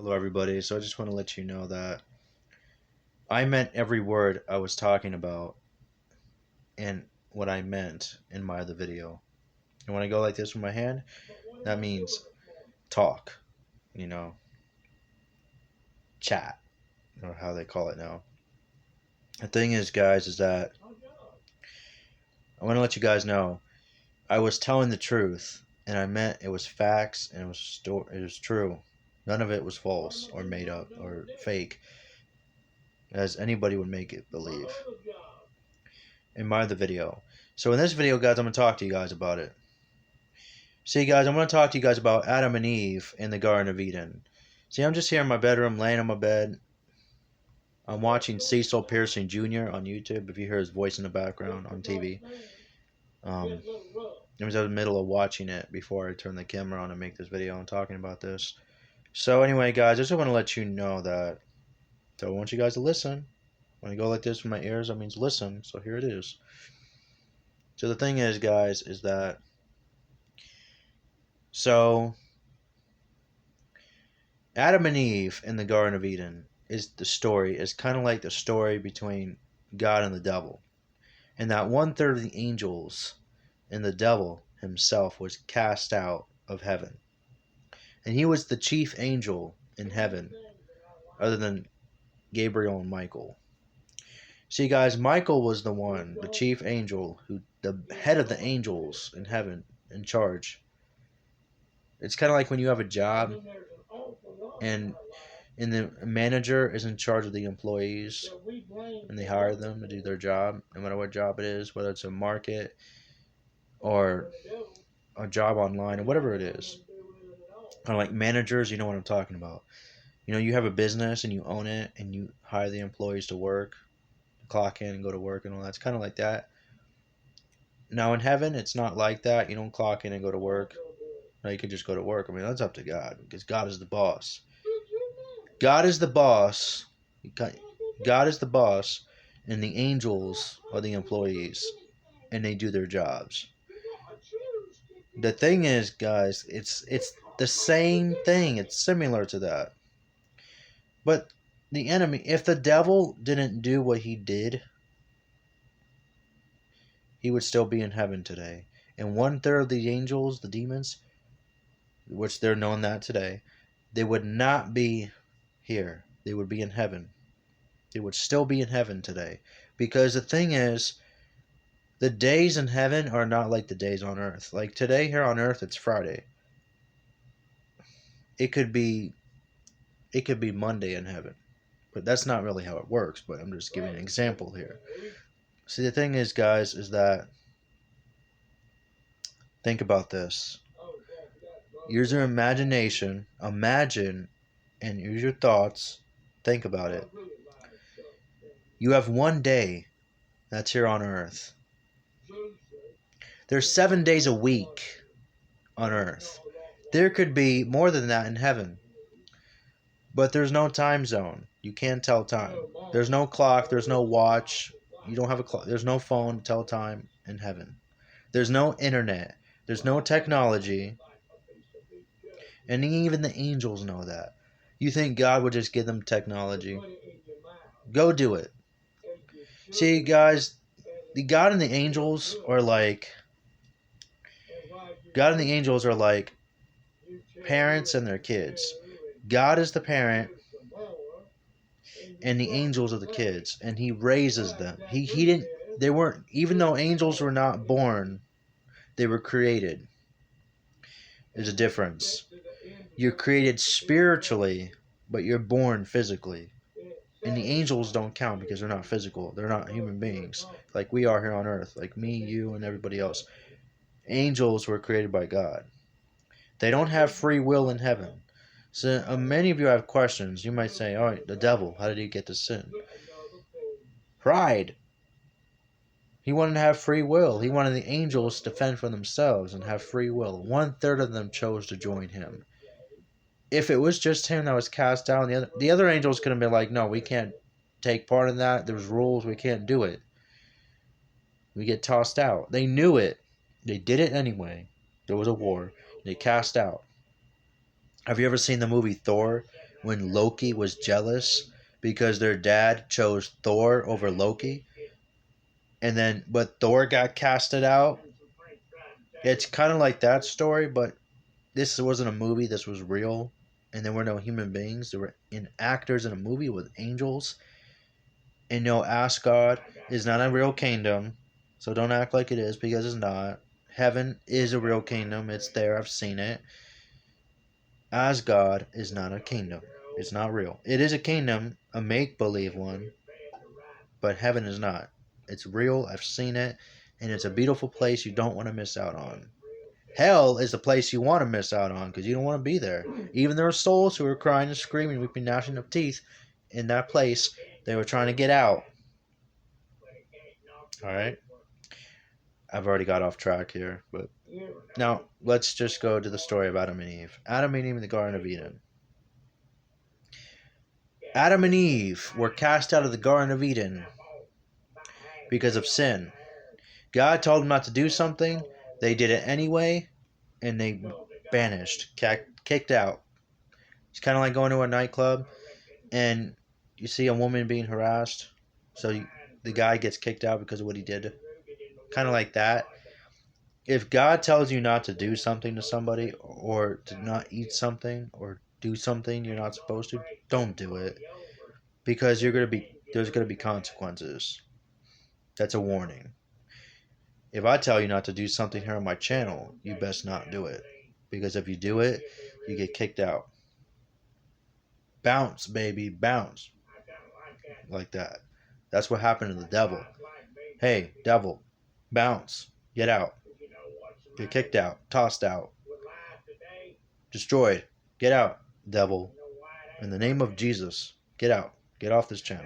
Hello, everybody. So I just want to let you know that I meant every word I was talking about and what I meant in my other video. And when I go like this with my hand, that means talk, you know, chat, or how they call it now. The thing is, guys, is that I want to let you guys know I was telling the truth, and I meant it was facts and it was true. None of it was false or made up or fake, as anybody would make it believe in my other video. So in this video, guys, I'm going to talk to you guys about it. See, guys, I'm going to talk to you guys about Adam and Eve in the Garden of Eden. See, I'm just here in my bedroom, laying on my bed. I'm watching Cecil Pearson Jr. on YouTube, if you hear his voice in the background on TV. I was in the middle of watching it before I turned the camera on and make this video and talking about this. So anyway, guys, I just want to let you know that, so I want you guys to listen. When I go like this with my ears, that means listen. So here it is. So the thing is, guys, is that, so Adam and Eve in the Garden of Eden is kind of like the story between God and the devil. And that 1/3 of the angels and the devil himself was cast out of heaven. And he was the chief angel in heaven, other than Gabriel and Michael. See, guys, Michael was the chief angel, the head of the angels in heaven, in charge. It's kind of like when you have a job and the manager is in charge of the employees and they hire them to do their job, no matter what job it is, whether it's a market or a job online or whatever it is. Kind of like managers, you know what I'm talking about. You know, you have a business and you own it and you hire the employees to work, clock in and go to work and all that. It's kind of like that. Now in heaven, it's not like that. You don't clock in and go to work. No, you can just go to work. I mean, that's up to God, because God is the boss. God is the boss. God is the boss, and the angels are the employees, and they do their jobs. The thing is, guys, it's the same thing. It's similar to that. But the enemy, if the devil didn't do what he did, he would still be in heaven today. And 1/3 of the angels, the demons, which they're known that today, they would not be here. They would be in heaven. They would still be in heaven today. Because the thing is, the days in heaven are not like the days on earth. Like today here on earth, it's Friday. It could be Monday in heaven. But that's not really how it works, but I'm just giving an example here. See, the thing is, guys, is that, think about this. Use your imagination. Imagine and use your thoughts. Think about it. You have one day that's here on earth. There's 7 days a week on earth. There could be more than that in heaven. But there's no time zone. You can't tell time. There's no clock. There's no watch. You don't have a clock. There's no phone to tell time in heaven. There's no internet. There's no technology. And even the angels know that. You think God would just give them technology? Go do it. See, guys, the God and the angels are like parents and their kids. God is the parent, and the angels are the kids, and he raises them. They weren't, even though angels were not born, they were created. There's a difference. You're created spiritually, but you're born physically. And the angels don't count because they're not physical. They're not human beings like we are here on earth, like me, you, and everybody else. Angels were created by God. They don't have free will in heaven. So many of you have questions. You might say, all right, the devil, how did he get to sin? Pride. He wanted to have free will. He wanted the angels to fend for themselves and have free will. 1/3 of them chose to join him. If it was just him that was cast down, the other angels could have been like, no, we can't take part in that. There's rules. We can't do it. We get tossed out. They knew it. They did it anyway. There was a war. They cast out. Have you ever seen the movie Thor when Loki was jealous because their dad chose Thor over Loki, and then but Thor got casted out. It's kind of like that story, but this wasn't a movie. This was real, and there were no human beings. There were actors in a movie with angels. And no, Asgard is not a real kingdom, so don't act like it is because it's not. Heaven is a real kingdom. It's there. I've seen it. Asgard is not a kingdom. It's not real. It is a kingdom, a make-believe one, but heaven is not. It's real. I've seen it, and it's a beautiful place you don't want to miss out on. Hell is the place you want to miss out on because you don't want to be there. Even there are souls who are crying and screaming, weeping, gnashing of teeth in that place. They were trying to get out. All right. I've already got off track here, but now let's just go to the story of Adam and Eve. Adam and Eve in the Garden of Eden. Adam and Eve were cast out of the Garden of Eden because of sin. God told them not to do something. They did it anyway, and they banished, kicked out. It's kind of like going to a nightclub, and you see a woman being harassed, so the guy gets kicked out because of what he did. Kind of like that. If God tells you not to do something to somebody, or to not eat something, or do something you're not supposed to, don't do it, because there's gonna be consequences. That's a warning. If I tell you not to do something here on my channel, you best not do it, because if you do it, you get kicked out. Bounce, baby, bounce, like that. That's what happened to the devil. Hey, devil, bounce, get out. Get kicked out, tossed out, destroyed. Get out, devil. In the name of Jesus, get out. Get off this channel.